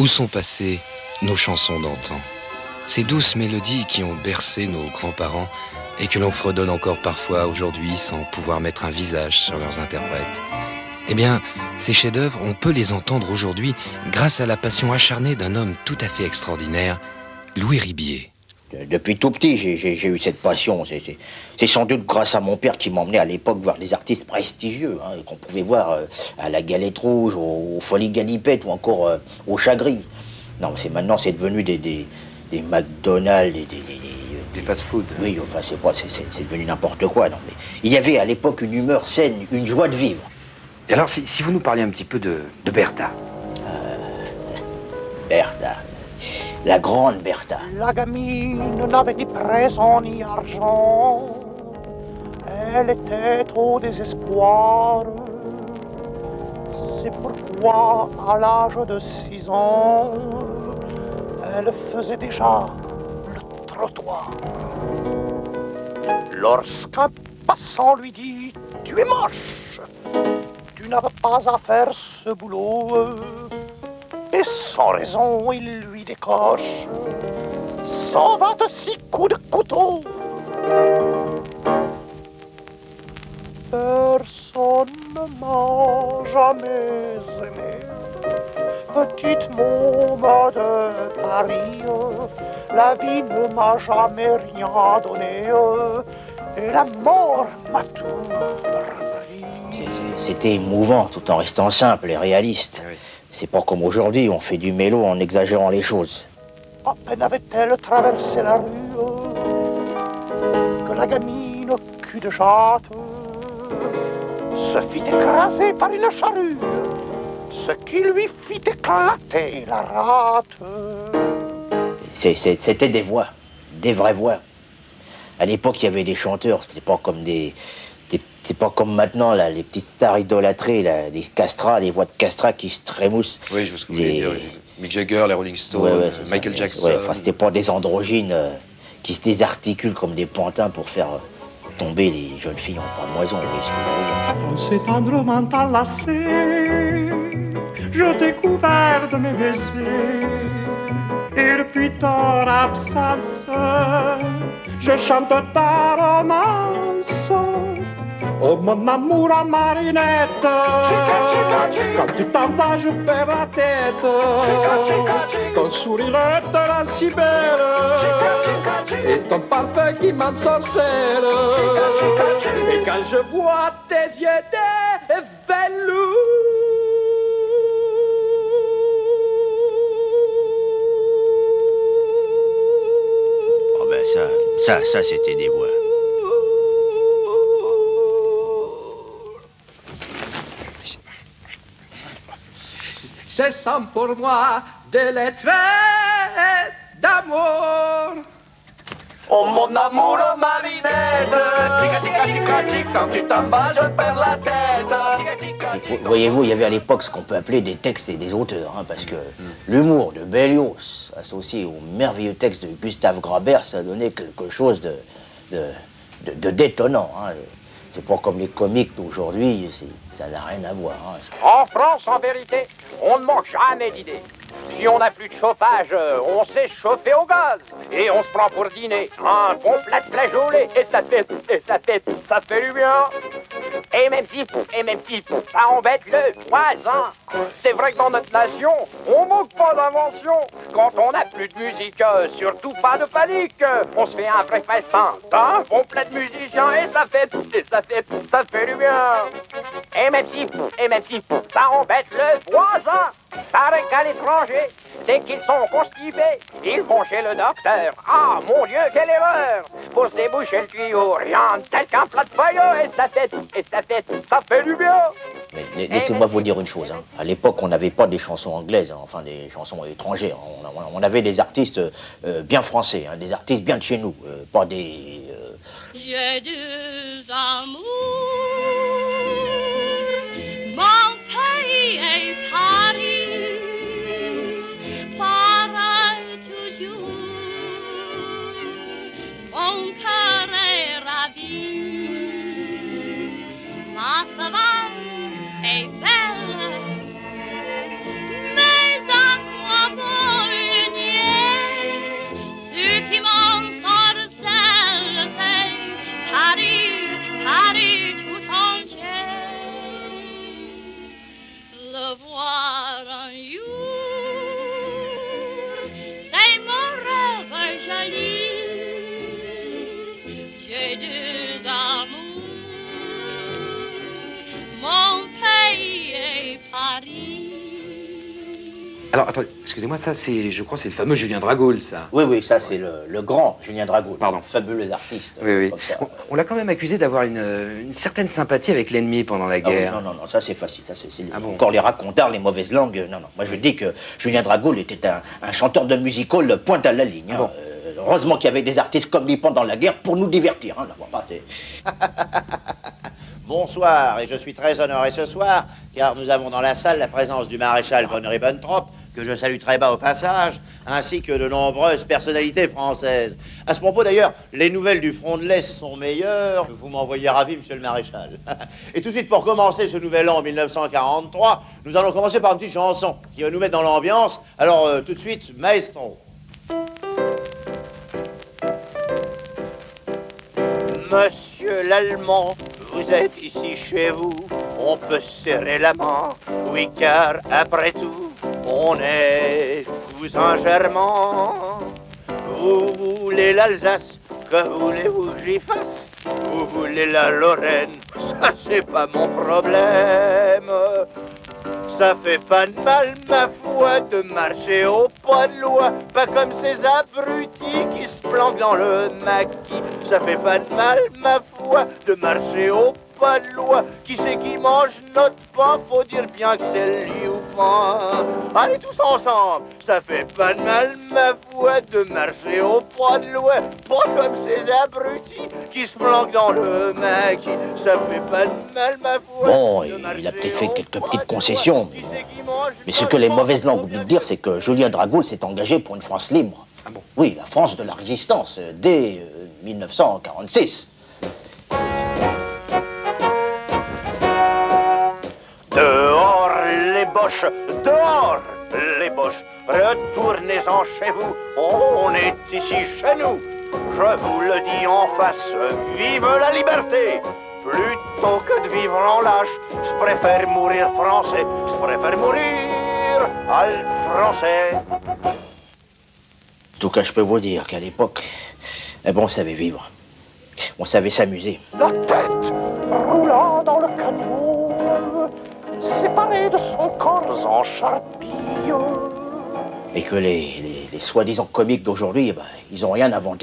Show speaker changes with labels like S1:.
S1: Où sont passées nos chansons d'antan? Ces douces mélodies qui ont bercé nos grands-parents et que l'on fredonne encore parfois aujourd'hui sans pouvoir mettre un visage sur leurs interprètes. Eh bien, ces chefs-d'œuvre, on peut les entendre aujourd'hui grâce à la passion acharnée d'un homme tout à fait extraordinaire, Louis Ribier.
S2: Depuis tout petit, j'ai eu cette passion. C'est sans doute grâce à mon père qui m'emmenait à l'époque voir des artistes prestigieux, hein, qu'on pouvait voir à la Galette Rouge, aux Folies Galipettes ou encore au Chagris. Non, maintenant c'est devenu des McDonald's,
S3: des fast-food.
S2: Oui, enfin c'est devenu n'importe quoi. Non, mais il y avait à l'époque une humeur saine, une joie de vivre.
S3: Et alors, si vous nous parliez un petit peu de Bertha.
S2: Bertha. La grande Bertha.
S4: La gamine n'avait ni présent ni argent. Elle était au désespoir. C'est pourquoi, à l'âge de 6 ans, elle faisait déjà le trottoir. Lorsqu'un passant lui dit « Tu es moche, tu n'avais pas à faire ce boulot », et sans raison, il lui décoche 126 coups de couteau. Personne ne m'a jamais aimé. Petite môme de Paris, la vie ne m'a jamais rien donné. Et la mort m'a tout repris.
S2: C'était émouvant tout en restant simple et réaliste. Oui. C'est pas comme aujourd'hui, on fait du mélo en exagérant les choses.
S4: À peine avait-elle traversé la rue que la gamine au cul de jatte se fit écraser par une charrue, ce qui lui fit éclater la rate.
S2: C'était des voix, des vraies voix. À l'époque, il y avait des chanteurs, c'est pas comme maintenant, là, les petites stars idolâtrées, là, des castrats, des voix de castrats qui se trémoussent.
S3: Oui, je vois ce que vous voulez dire. Mick Jagger, les Rolling Stones,
S2: ouais,
S3: Michael Jackson.
S2: Ouais, enfin, c'était pas des androgynes qui se désarticulent comme des pantins pour faire tomber les jeunes filles en pamoison.
S5: On s'est tendrement enlacé, je découvert de mes WC, et depuis ton absence, je chante ta romance. Oh mon amour à Marinette, quand tu t'en vas je perds la tête. Ton sourire est si belle, et ton parfum qui m'ensorcelle. Et quand je vois tes yeux des velours,
S2: oh ben ça c'était des voix.
S5: Ce sont pour moi des lettres d'amour. Oh mon amour, oh Marinette, quand tu t'en vas, je perds la tête.
S2: Voyez-vous, il y avait à l'époque ce qu'on peut appeler des textes et des auteurs, hein, parce que l'humour de Berlioz, associé au merveilleux texte de Gustave Grabert, ça donnait quelque chose de détonnant. Hein. C'est pas comme les comiques d'aujourd'hui, ça n'a rien à voir. Hein.
S6: En France, en vérité, on ne manque jamais d'idées. Si on n'a plus de chauffage, on s'est chauffé au gaz. Et on se prend pour dîner un bon plat de flageolet. Et ça fait du bien. Et même si, ça embête le voisin. C'est vrai que dans notre nation, on manque pas d'invention. Quand on n'a plus de musique, surtout pas de panique. On se fait un vrai festin d'un bon plat de musiciens. Et ça fait du bien. Et même si, ça embête le voisin. Paraît qu'à l'étranger, dès qu'ils sont constipés, ils vont chez le docteur. Ah, mon Dieu, quelle erreur! Pour se déboucher le tuyau, rien de tel qu'un plat de feuilles, ça fait du bien.
S2: Mais laissez-moi vous dire une chose. Hein. À l'époque, on n'avait pas des chansons anglaises, hein, enfin des chansons étrangères. On avait des artistes bien français, hein, des artistes bien de chez nous, pas des...
S7: J'ai deux amours, mon pays est Paris, pareil toujours, mon cœur est ravi, ma savane est belle, mais à quoi
S1: Alors, attendez, excusez-moi, ça, je crois, c'est le fameux Julien Dragul, ça.
S2: Oui, oui, ça c'est le grand Julien Dragul.
S1: Pardon.
S2: Fabuleux artiste.
S1: Oui, oui.
S2: comme ça.
S1: On l'a quand même accusé d'avoir une certaine sympathie avec l'ennemi pendant la
S2: Ah oui,
S1: guerre.
S2: non, ça c'est facile. Ça, c'est
S1: Ah bon?
S2: encore les racontars, les mauvaises langues. Non. Moi je dis que Julien Dragul était un chanteur de musical pointe à la ligne.
S1: Ah bon?
S2: Heureusement qu'il y avait des artistes comme lui pendant la guerre pour nous divertir. Hein,
S8: Bonsoir, et je suis très honoré ce soir, car nous avons dans la salle la présence du maréchal von Ribbentrop, que je salue très bas au passage, ainsi que de nombreuses personnalités françaises. À ce propos d'ailleurs, les nouvelles du front de l'Est sont meilleures. Vous m'envoyez ravi, monsieur le maréchal. Et tout de suite, pour commencer ce nouvel an 1943, nous allons commencer par une petite chanson qui va nous mettre dans l'ambiance. Alors, tout de suite, maestro.
S4: Monsieur l'Allemand, vous êtes ici chez vous, on peut serrer la main, oui car après tout, on est cousins germains. Vous voulez l'Alsace, que voulez-vous que j'y fasse? Vous voulez la Lorraine, ça c'est pas mon problème. Ça fait pas de mal, ma foi, de marcher au pas de loi, pas comme ces abrutis qui se planquent dans le maquis. Ça fait pas de mal, ma foi, de marcher au pas de loi. Qui c'est qui mange notre pain? Faut dire bien que c'est le Lioupin. Allez tous ensemble, ça fait pas de mal, ma foi, de marcher au pas de loi, pas comme ces abrutis qui se planquent dans le maquis. Ça fait pas de mal, ma foi.
S2: Bon, il a peut-être fait quelques petites concessions. Mais ce que les mauvaises langues oublient de dire, c'est que Julien Dragul s'est engagé pour une France libre.
S1: Ah bon?
S2: Oui, la France de la résistance, dès 1946.
S4: Dehors les boches, dehors les boches, retournez-en chez vous, on est ici chez nous. Je vous le dis en face, vive la liberté. Plutôt que de vivre en lâche, je préfère mourir français, je préfère mourir al français.
S2: En tout cas, je peux vous dire qu'à l'époque, on savait vivre. On savait s'amuser.
S4: La tête roulant dans le caniveau, séparée de son corps en charpille.
S2: Et que les soi-disant comiques d'aujourd'hui, ils ont rien inventé.